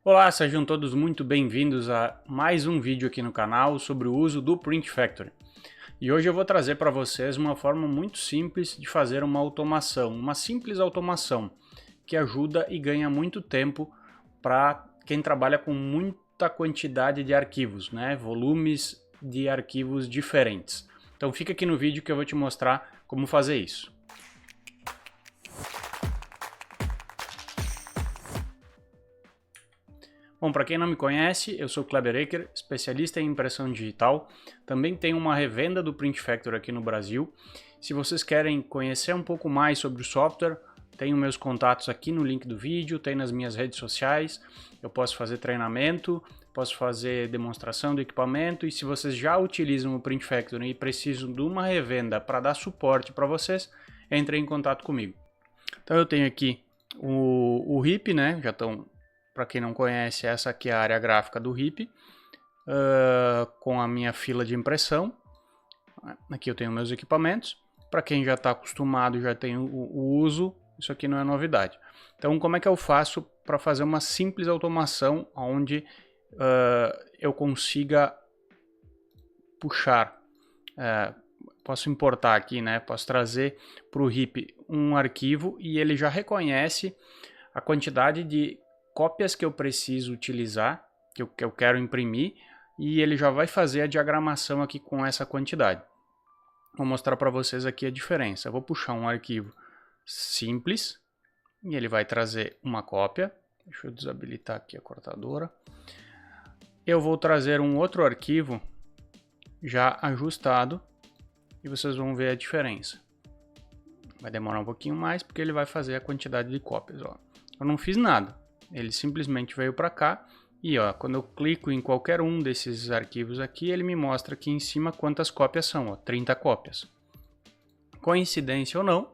Olá, sejam todos muito bem-vindos a mais um vídeo aqui no canal sobre o uso do Print Factory. E hoje eu vou trazer para vocês uma forma muito simples de fazer uma automação, uma simples automação que ajuda e ganha muito tempo para quem trabalha com muita quantidade de arquivos, né? Volumes de arquivos diferentes. Então fica aqui no vídeo que eu vou te mostrar como fazer isso. Bom, para quem não me conhece, eu sou Kleber Eker, especialista em impressão digital. Também tenho uma revenda do Print Factory aqui no Brasil. Se vocês querem conhecer um pouco mais sobre o software, tenho meus contatos aqui no link do vídeo, tem nas minhas redes sociais. Eu posso fazer treinamento, posso fazer demonstração do equipamento, e se vocês já utilizam o Print Factory e precisam de uma revenda para dar suporte para vocês, entrem em contato comigo. Então eu tenho aqui o RIP, né? Já estão... Para quem não conhece, essa aqui é a área gráfica do RIP, com a minha fila de impressão. Aqui eu tenho meus equipamentos. Para quem já está acostumado, já tem o uso, isso aqui não é novidade. Então, como é que eu faço para fazer uma simples automação onde eu consiga puxar, posso importar aqui, né? Posso trazer para o RIP um arquivo e ele já reconhece a quantidade de cópias que eu preciso utilizar, que eu quero imprimir, e ele já vai fazer a diagramação aqui com essa quantidade. Vou mostrar para vocês aqui a diferença. Eu vou puxar um arquivo simples e ele vai trazer uma cópia. Deixa eu desabilitar aqui a cortadora. Eu vou trazer um outro arquivo já ajustado e vocês vão ver a diferença. Vai demorar um pouquinho mais porque ele vai fazer a quantidade de cópias. Ó. Eu não fiz nada. Ele simplesmente veio para cá e ó, quando eu clico em qualquer um desses arquivos aqui, ele me mostra aqui em cima quantas cópias são, ó, 30 cópias. Coincidência ou não,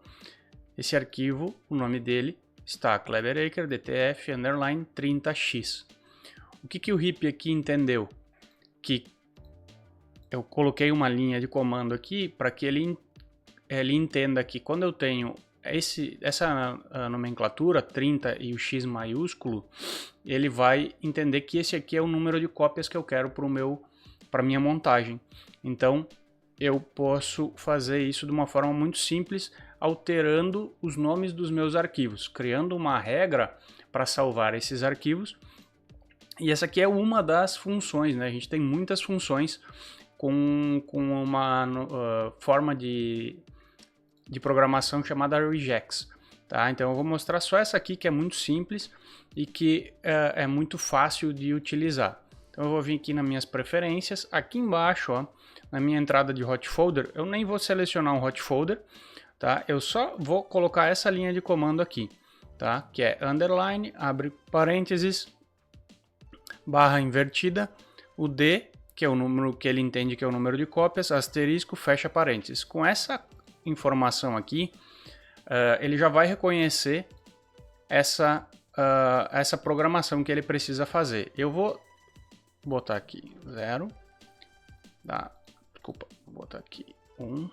esse arquivo, o nome dele está Kleber Eker DTF _ 30x. O que o RIP aqui entendeu? Que eu coloquei uma linha de comando aqui para que ele entenda que quando eu tenho essa nomenclatura 30 e o X maiúsculo, ele vai entender que esse aqui é o número de cópias que eu quero para minha montagem. Então eu posso fazer isso de uma forma muito simples, alterando os nomes dos meus arquivos, criando uma regra para salvar esses arquivos. E essa aqui é uma das funções, né? A gente tem muitas funções com uma forma de programação chamada regex, tá? Então eu vou mostrar só essa aqui que é muito simples e que é muito fácil de utilizar. Então eu vou vir aqui nas minhas preferências, aqui embaixo, ó, na minha entrada de hot folder, eu nem vou selecionar um hot folder, tá? Eu só vou colocar essa linha de comando aqui, tá? Que é underline, abre parênteses, barra invertida, o D, que é o número que ele entende que é o número de cópias, asterisco, fecha parênteses. Com essa informação aqui, ele já vai reconhecer essa programação que ele precisa fazer. Eu vou botar aqui 0, desculpa, vou botar aqui 1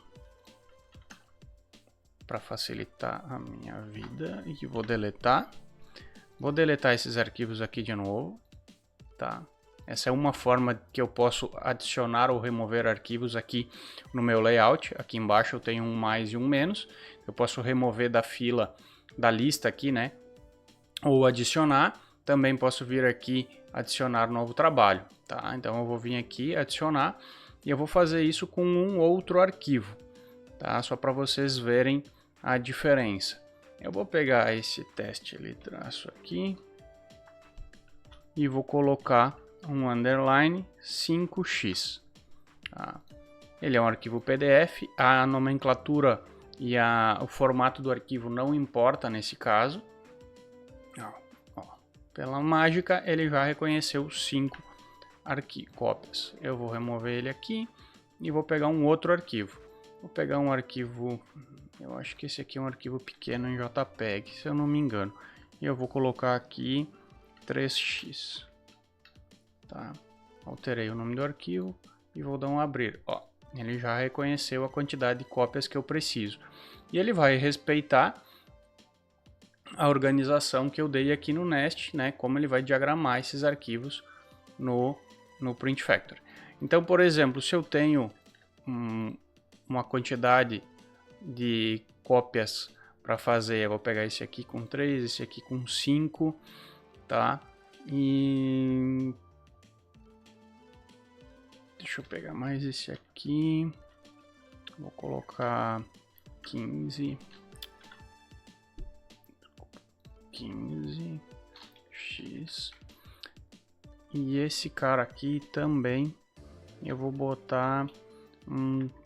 para facilitar a minha vida e vou deletar. Vou deletar esses arquivos aqui de novo, tá? Essa é uma forma que eu posso adicionar ou remover arquivos aqui no meu layout. Aqui embaixo eu tenho um mais e um menos. Eu posso remover da fila, da lista aqui, né? Ou adicionar. Também posso vir aqui adicionar novo trabalho, tá? Então eu vou vir aqui adicionar e eu vou fazer isso com um outro arquivo, tá? Só para vocês verem a diferença. Eu vou pegar esse teste ali, traço aqui e vou colocar um underline 5x. Tá? Ele é um arquivo PDF, a nomenclatura e o formato do arquivo não importa nesse caso. Pela mágica ele já reconheceu 5 cópias. Eu vou remover ele aqui e vou pegar um outro arquivo. Vou pegar um arquivo, eu acho que esse aqui é um arquivo pequeno em JPEG, se eu não me engano. E eu vou colocar aqui 3x. Tá? Alterei o nome do arquivo e vou dar um abrir. Ó, ele já reconheceu a quantidade de cópias que eu preciso. E ele vai respeitar a organização que eu dei aqui no Nest, né, como ele vai diagramar esses arquivos no Print Factory. Então, por exemplo, se eu tenho uma quantidade de cópias para fazer, eu vou pegar esse aqui com 3, esse aqui com 5, tá? E deixa eu pegar mais esse aqui, vou colocar 15 X, e esse cara aqui também eu vou botar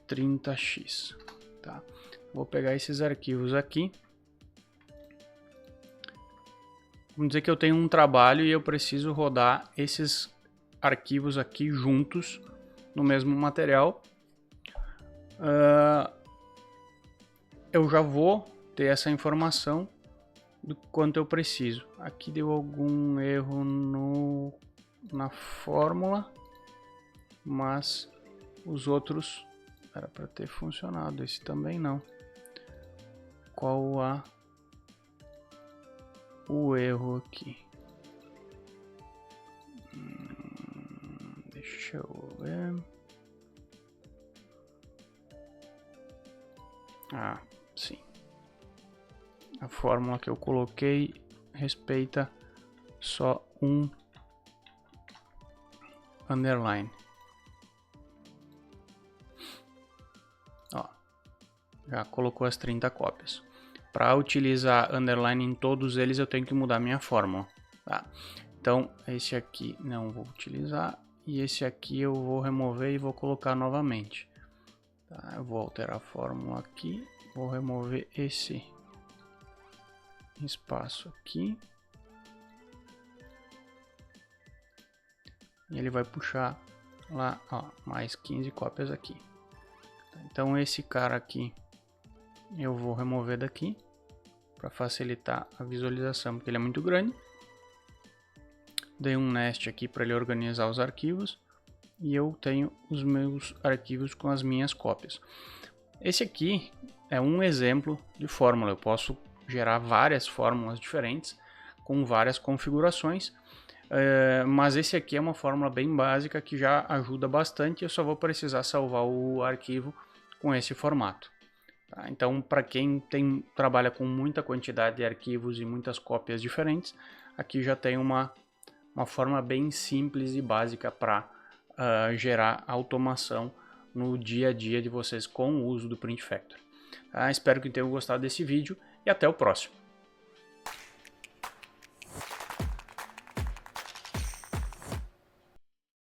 30X, tá? Vou pegar esses arquivos aqui. Vamos dizer que eu tenho um trabalho e eu preciso rodar esses arquivos aqui juntos no mesmo material. Eu já vou ter essa informação do quanto eu preciso. Aqui deu algum erro na fórmula, mas os outros era para ter funcionado, esse também não. Qual o erro aqui? Deixa eu ver. Ah, sim. A fórmula que eu coloquei respeita só um underline. Ó, já colocou as 30 cópias. Para utilizar underline em todos eles, eu tenho que mudar minha fórmula, tá? Então, esse aqui não vou utilizar e esse aqui eu vou remover e vou colocar novamente. Tá? Eu vou alterar a fórmula aqui, vou remover esse espaço aqui e ele vai puxar lá, ó, mais 15 cópias aqui. Então esse cara aqui eu vou remover daqui para facilitar a visualização, porque ele é muito grande. Dei um nest aqui para ele organizar os arquivos e eu tenho os meus arquivos com as minhas cópias. Esse aqui é um exemplo de fórmula. Eu posso gerar várias fórmulas diferentes com várias configurações, mas esse aqui é uma fórmula bem básica que já ajuda bastante. Eu só vou precisar salvar o arquivo com esse formato. Tá? Então, para quem trabalha com muita quantidade de arquivos e muitas cópias diferentes, aqui já tem uma forma bem simples e básica para gerar automação no dia a dia de vocês com o uso do Print Factory. Espero que tenham gostado desse vídeo e até o próximo.